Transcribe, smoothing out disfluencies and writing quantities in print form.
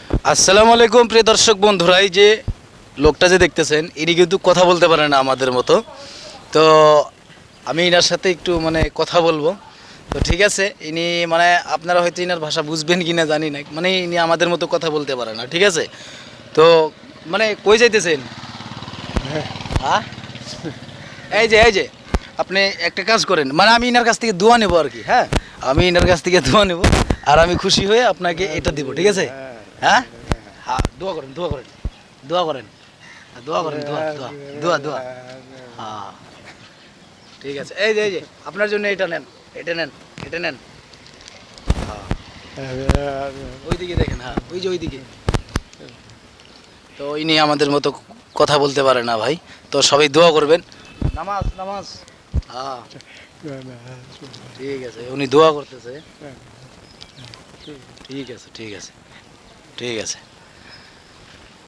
আসসালামু আলাইকুম প্রিয় দর্শক বন্ধুরা, এই যে লোকটা যে দেখতেছেন ইনি কিন্তু কথা বলতে পারে না আমাদের মতো। তো আমি এনার সাথে একটু মানে কথা বলবো। তো ঠিক আছে, ইনি মানে আপনারা হয়তো ইনার ভাষা বুঝবেন কি না জানি না, মানে ইনি আমাদের মতো কথা বলতে পারে না, ঠিক আছে? তো মানে কই যাইতেছেন? হ্যাঁ, এই যে আপনি একটা কাজ করেন, মানে আমি ইনার কাছ থেকে দোয়া নেবো আর কি। হ্যাঁ, আমি ইনার কাছ থেকে দোয়া নেবো, আর আমি খুশি হয়ে আপনাকে এটা দিব, ঠিক আছে? হ্যাঁ হ্যাঁ, দোয়া করেন, দোয়া করেন, দোয়া করেন, দোয়া করেন, দোয়া দোয়া দোয়া দোয়া। হ্যাঁ, ঠিক আছে। এই যে আপনার জন্য এটা নেন, এটা নেন, এটা নেন। ওইদিকে দেখেন, হ্যাঁ ওই যে ওইদিকে। তো ইনি আমাদের মতো কথা বলতে পারে না ভাই, তো সবাই দোয়া করবেন। নামাজ নামাজ। হ্যাঁ, ঠিক আছে, উনি দোয়া করতেছে। ঠিক আছে, ঠিক আছে, ঠিক আছে।